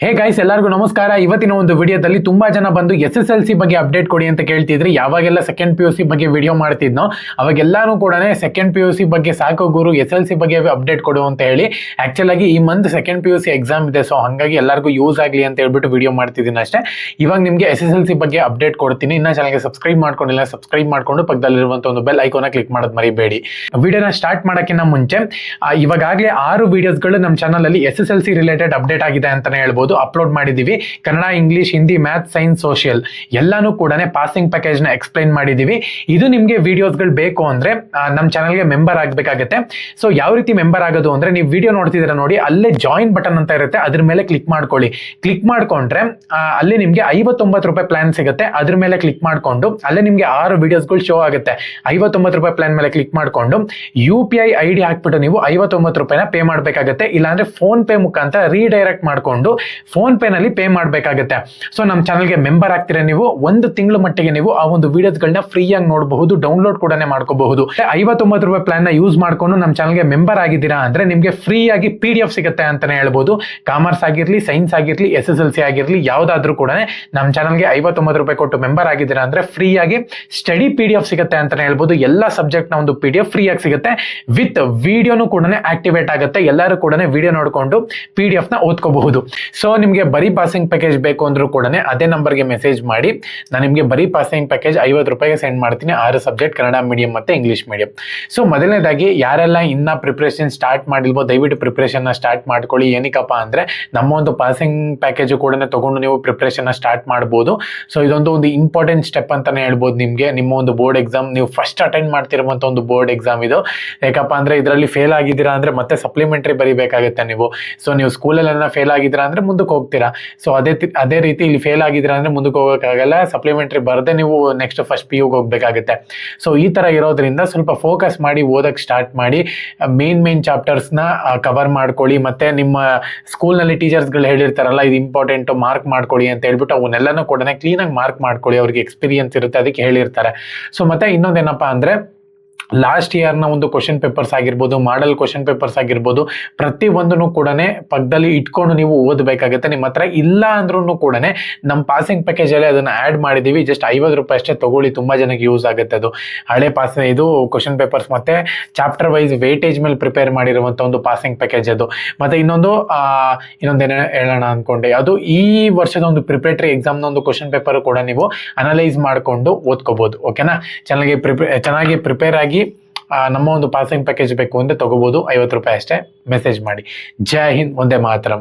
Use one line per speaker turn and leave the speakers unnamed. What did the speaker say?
Hey guys, ಎಲ್ಲರಿಗೂ ನಮಸ್ಕಾರ. ಇವತ್ತಿನ ಒಂದು ವಿಡಿಯೋದಲ್ಲಿ ತುಂಬಾ ಜನ ಬಂದು SSLC ಬಗ್ಗೆ ಅಪ್ಡೇಟ್ ಕೊಡಿ ಅಂತ ಕೇಳ್ತಿದ್ರಿ. ಯಾವಾಗೆಲ್ಲ ಸೆಕೆಂಡ್ PUC ಬಗ್ಗೆ ವಿಡಿಯೋ ಮಾಡ್ತಿದ್ನೋ ಅವಾಗೆಲ್ಲಾನು ಕೂಡ ಸೆಕೆಂಡ್ PUC ಬಗ್ಗೆ ಸಾಕು ಗುರು, SLC ಬಗ್ಗೆ ಅಪ್ಡೇಟ್ ಕೊಡು ಅಂತ ಹೇಳಿ. ಆಕ್ಚುಲ್ ಆಗಿ ಈ ಮಂತ್ ಸೆಕೆಂಡ್ PUC ಎಕ್ಸಾಮ್ ಇದೆ, ಸೊ ಹಂಗಾಗಿ ಎಲ್ಲರಿಗೂ ಯೂಸ್ ಆಗಲಿ ಅಂತ ಹೇಳ್ಬಿಟ್ಟು ವಿಡಿಯೋ ಮಾಡ್ತಿದ್ದೀನಿ ಅಷ್ಟೇ. ಇವಾಗ ನಿಮಗೆ SSLC ಬಗ್ಗೆ ಅಪ್ಡೇಟ್ ಕೊಡ್ತೀನಿ. ಇನ್ನ ಚಾನಲ್ಗೆ ಸಬ್ಸ್ಕ್ರೈಬ್ ಮಾಡ್ಕೊಂಡಿಲ್ಲ, ಸಬ್ಸ್ಕ್ರೈಬ್ ಮಾಡ್ಕೊಂಡು ಪಕ್ಕದಲ್ಲಿರುವಂತ ಒಂದು ಬೆಲ್ ಐಕಾನ್ ಕ್ಲಿಕ್ ಮಾಡೋದು ಮರಿಬೇಡಿ. ವಿಡಿಯೋನ ಸ್ಟಾರ್ಟ್ ಮಾಡೋಕ್ಕಿಂತ ಮುಂಚೆ ಇವಾಗಲೇ 6 ವಿಡಿಯೋಸ್ಗಳು ನಮ್ಮ ಚಾನಲ್ ಅಲ್ಲಿ SSLC ರಿಲೇಟೆಡ್ ಅಪ್ಡೇಟ್ ಆಗಿದೆ ಅಂತಾನೆ ಹೇಳ್ಬೋದು. ಅಪ್ಲೋಡ್ ಮಾಡಿದೀವಿ. Kannada, English, Hindi, maths, science, social ಎಲ್ಲಾನು ಕೂಡ ಪಾಸಿಂಗ್ ಪ್ಯಾಕೇಜ್ ನ ಎಕ್ಸ್ಪ್ಲೈನ್ ಮಾಡಿದೀವಿ. ಇದು ನಿಮ್ಗೆ ವಿಡಿಯೋಸ್ಗಳು ಬೇಕು ಅಂದ್ರೆ ನಮ್ಮ ಚಾನಲ್ಗೆ ಮೆಂಬರ್ ಆಗ್ಬೇಕಾಗತ್ತೆ. ಸೊ ಯಾವ ರೀತಿ ಮೆಂಬರ್ ಆಗೋದು ಅಂದ್ರೆ, ನೀವು ವಿಡಿಯೋ ನೋಡ್ತಿದ್ದೀರಾ ನೋಡಿ, ಅಲ್ಲೇ ಜಾಯಿನ್ ಬಟನ್ ಅಂತ ಇರುತ್ತೆ, ಅದ್ರ ಮೇಲೆ ಕ್ಲಿಕ್ ಮಾಡ್ಕೊಳ್ಳಿ. ಕ್ಲಿಕ್ ಮಾಡ್ಕೊಂಡ್ರೆ ಅಲ್ಲಿ ನಿಮ್ಗೆ 59 ರೂಪಾಯಿ ಪ್ಲಾನ್ ಸಿಗುತ್ತೆ. ಅದ್ರ ಮೇಲೆ ಕ್ಲಿಕ್ ಮಾಡ್ಕೊಂಡು ಅಲ್ಲೇ ನಿಮ್ಗೆ 6 ವಿಡಿಯೋಸ್ಗಳು ಶೋ ಆಗುತ್ತೆ. 59 ರೂಪಾಯಿ ಪ್ಲಾನ್ ಮೇಲೆ ಕ್ಲಿಕ್ ಮಾಡ್ಕೊಂಡು UPI ID ಹಾಕ್ಬಿಟ್ಟು ನೀವು 59 ರೂಪಾಯಿನ ಪೇ ಮಾಡ್ಬೇಕಾಗತ್ತೆ. ಇಲ್ಲಾಂದ್ರೆ ಫೋನ್ ಪೇ ಮುಖಾಂತರ ರೀಡೈರೆಕ್ಟ್ ಮಾಡ್ಕೊಂಡು ಫೋನ್ ಪೇ ನಲ್ಲಿ ಪೇ ಮಾಡ್ಬೇಕಾಗತ್ತೆ. ಸೊ ನಮ್ಮ ಚಾನಲ್ಗೆ ಮೆಂಬರ್ ಆಗ್ತೀರಾ ನೀವು, ಒಂದು ತಿಂಗಳ ಮಟ್ಟಿಗೆ ನೀವು ಆ ಒಂದು ವಿಡಿಯೋಸ್ಗಳನ್ನ ಫ್ರೀ ಆಗಿ ನೋಡಬಹುದು, ಡೌನ್ಲೋಡ್ ಕೂಡ ಮಾಡ್ಕೋಬಹುದು. 59 ರೂಪಾಯಿ ಪ್ಲಾನ್ ನ ಯೂಸ್ ಮಾಡ್ಕೊಂಡು ನಮ್ಮ ಚಾನಲ್ಗೆ ಮೆಂಬರ್ ಆಗಿದ್ದೀರಾ ಅಂದ್ರೆ ನಿಮ್ಗೆ ಫ್ರೀ ಆಗಿ PDF ಸಿಗುತ್ತೆ ಅಂತಾನೆ ಹೇಳ್ಬೋದು. ಕಾಮರ್ಸ್ ಆಗಿರ್ಲಿ, ಸೈನ್ಸ್ ಆಗಿರ್ಲಿ, SSLC ಆಗಿರ್ಲಿ, ಯಾವ್ದಾದ್ರು ಕೂಡ ನಮ್ಮ ಚಾನಲ್ಗೆ 59 ರೂಪಾಯಿ ಕೊಟ್ಟು ಮೆಂಬರ್ ಆಗಿದ್ದೀರಾ ಅಂದ್ರೆ ಫ್ರೀ ಆಗಿ ಸ್ಟಡಿ PDF ಸಿಗುತ್ತೆ ಅಂತಾನೆ ಹೇಳ್ಬೋದು. ಎಲ್ಲಾ ಸಬ್ಜೆಕ್ಟ್ ನ ಒಂದು PDF ಫ್ರೀ ಆಗಿ ಸಿಗುತ್ತೆ. ವಿತ್ ವಿಡಿಯೋನು ಕೂಡ ಆಕ್ಟಿವೇಟ್ ಆಗುತ್ತೆ. ಎಲ್ಲರೂ ಕೂಡ ವಿಡಿಯೋ ನೋಡ್ಕೊಂಡು PDF ನ ಓದ್ಕೋಬಹುದು. ಸೊ ನಿಮ್ಗೆ ಬರೀ ಪಾಸಿಂಗ್ ಪ್ಯಾಕೇಜ್ ಬೇಕು ಅಂದ್ರೂ ಕೂಡ ಅದೇ ನಂಬರ್ಗೆ ಮೆಸೇಜ್ ಮಾಡಿ, ನಾನು ನಿಮ್ಗೆ ಬರೀ ಪಾಸಿಂಗ್ ಪ್ಯಾಕೇಜ್ 50 ರೂಪಾಯಿಗೆ ಸೆಂಡ್ ಮಾಡ್ತೀನಿ. 6 ಸಬ್ಜೆಕ್ಟ್, ಕನ್ನಡ ಮೀಡಿಯಂ ಮತ್ತೆ ಇಂಗ್ಲಿಷ್ ಮೀಡಿಯಂ. ಸೊ ಮೊದಲನೇದಾಗಿ ಯಾರೆಲ್ಲ ಇನ್ನ ಪ್ರಿಪರೇಷನ್ ಸ್ಟಾರ್ಟ್ ಮಾಡಿಲ್ವೋ ದಯವಿಟ್ಟು ಪ್ರಿಪರೇಷನ್ ನ ಸ್ಟಾರ್ಟ್ ಮಾಡ್ಕೊಳ್ಳಿ. ಏನಕ್ಕಪ್ಪ ಅಂದ್ರೆ ನಮ್ಮ ಒಂದು ಪಾಸಿಂಗ್ ಪ್ಯಾಕೇಜ್ ಕೂಡ ತಗೊಂಡು ನೀವು ಪ್ರಿಪರೇಷನ್ ನ ಸ್ಟಾರ್ಟ್ ಮಾಡಬಹುದು. ಸೊ ಇದೊಂದು ಇಂಪಾರ್ಟೆಂಟ್ ಸ್ಟೆಪ್ ಅಂತಾನೆ ಹೇಳ್ಬೋದು ನಿಮ್ಗೆ. ನಿಮ್ಮ ಒಂದು ಬೋರ್ಡ್ ಎಕ್ಸಾಮ್, ನೀವು ಫಸ್ಟ್ ಅಟೆಂಡ್ ಮಾಡ್ತಿರುವಂತ ಒಂದು ಬೋರ್ಡ್ ಎಕ್ಸಾಮ್ ಇದು. ಯಾಕಪ್ಪ ಅಂದ್ರೆ ಇದರಲ್ಲಿ ಫೇಲ್ ಆಗಿದ್ದೀರಾ ಅಂದ್ರೆ ಮತ್ತೆ ಸಪ್ಲಿಮೆಂಟರಿ ಬರೀಬೇಕಾಗುತ್ತೆ ನೀವು. ಸೊ ನೀವು ಸ್ಕೂಲಲ್ಲೆಲ್ಲ ಫೇಲ್ ಆಗಿದ್ದೀರಾ ಅಂದ್ರೆ ಮುಂದಕ್ಕೆ ಹೋಗ್ತೀರಾ. ಸೊ ಅದೇ ರೀತಿ ಇಲ್ಲಿ ಫೇಲ್ ಆಗಿದ್ದೀರಾ ಅಂದ್ರೆ ಮುಂದಕ್ಕೆ ಹೋಗೋಕ್ಕಾಗಲ್ಲ. ಸಪ್ಲಿಮೆಂಟರಿ ಬರದೆ ನೀವು ನೆಕ್ಸ್ಟ್ ಫಸ್ಟ್ PU ಹೋಗ್ಬೇಕಾಗುತ್ತೆ. ಸೊ ಈ ತರ ಇರೋದ್ರಿಂದ ಸ್ವಲ್ಪ ಫೋಕಸ್ ಮಾಡಿ ಓದಕ್ ಸ್ಟಾರ್ಟ್ ಮಾಡಿ. ಮೇನ್ ಚಾಪ್ಟರ್ಸ್ ನ ಕವರ್ ಮಾಡ್ಕೊಳ್ಳಿ. ಮತ್ತೆ ನಿಮ್ಮ ಸ್ಕೂಲ್ ನಲ್ಲಿ ಟೀಚರ್ಸ್ ಗಳು ಹೇಳಿರ್ತಾರಲ್ಲ, ಇದು ಇಂಪಾರ್ಟೆಂಟ್, ಮಾರ್ಕ್ ಮಾಡ್ಕೊಳ್ಳಿ ಅಂತ ಹೇಳ್ಬಿಟ್ಟು ಅವನ್ನೆಲ್ಲಾನು ಕೂಡ ಕ್ಲೀನ್ ಆಗಿ ಮಾರ್ಕ್ ಮಾಡ್ಕೊಳ್ಳಿ. ಅವ್ರಿಗೆ ಎಕ್ಸ್ಪೀರಿಯನ್ಸ್ ಇರುತ್ತೆ, ಅದಕ್ಕೆ ಹೇಳಿರ್ತಾರೆ. ಸೊ ಮತ್ತೆ ಇನ್ನೊಂದೇನಪ್ಪಾ ಅಂದ್ರೆ, ಲಾಸ್ಟ್ ಇಯರ್ ನ ಒಂದು ಕ್ವಶನ್ ಪೇಪರ್ಸ್ ಆಗಿರ್ಬೋದು, ಮಾಡೆಲ್ ಕ್ವಶನ್ ಪೇಪರ್ಸ್ ಆಗಿರ್ಬೋದು, ಪ್ರತಿ ಒಂದನ್ನು ಕೂಡ ಪಕ್ಕದಲ್ಲಿ ಇಟ್ಕೊಂಡು ನೀವು ಓದಬೇಕಾಗುತ್ತೆ. ನಿಮ್ಮ ಹತ್ರ ಇಲ್ಲ ಅಂದ್ರೂ ಕೂಡ ನಮ್ಮ ಪಾಸಿಂಗ್ ಪ್ಯಾಕೇಜ್ ಅಲ್ಲಿ ಅದನ್ನ ಆಡ್ ಮಾಡಿದೀವಿ. ಜಸ್ಟ್ 50 ರೂಪಾಯಿ ಅಷ್ಟೇ ತಗೊಳ್ಳಿ, ತುಂಬಾ ಜನಕ್ಕೆ ಯೂಸ್ ಆಗುತ್ತೆ. ಅದು ಹಳೆ ಇದು ಕ್ವಶನ್ ಪೇಪರ್ಸ್ ಮತ್ತೆ ಚಾಪ್ಟರ್ ವೈಸ್ ವೇಟೇಜ್ ಮೇಲೆ ಪ್ರಿಪೇರ್ ಮಾಡಿರುವಂತ ಒಂದು ಪಾಸಿಂಗ್ ಪ್ಯಾಕೇಜ್ ಅದು. ಮತ್ತೆ ಇನ್ನೊಂದೇನ ಹೇಳೋಣ ಅನ್ಕೊಂಡೆ, ಅದು ಈ ವರ್ಷದ ಒಂದು ಪ್ರಿಪರೇಟರಿ ಎಕ್ಸಾಮ್ ನ ಒಂದು ಕ್ವಶನ್ ಪೇಪರ್ ಕೂಡ ನೀವು ಅನಲೈಸ್ ಮಾಡ್ಕೊಂಡು ಓದ್ಕೋಬಹುದು. ಓಕೆನಾ? ಚೆನ್ನಾಗಿ ಪ್ರಿಪೇರ್ ಆಗಿ ನಮ್ಮ ಒಂದು ಪಾಸಿಂಗ್ ಪ್ಯಾಕೇಜ್ ಬೇಕು ಅಂದ್ರೆ ತಗೋಬಹುದು. 50 ರೂಪಾಯಿ ಅಷ್ಟೇ. ಮೆಸೇಜ್ ಮಾಡಿ. ಜೈ ಹಿಂದ್, ಒಂದೇ ಮಾತರಂ.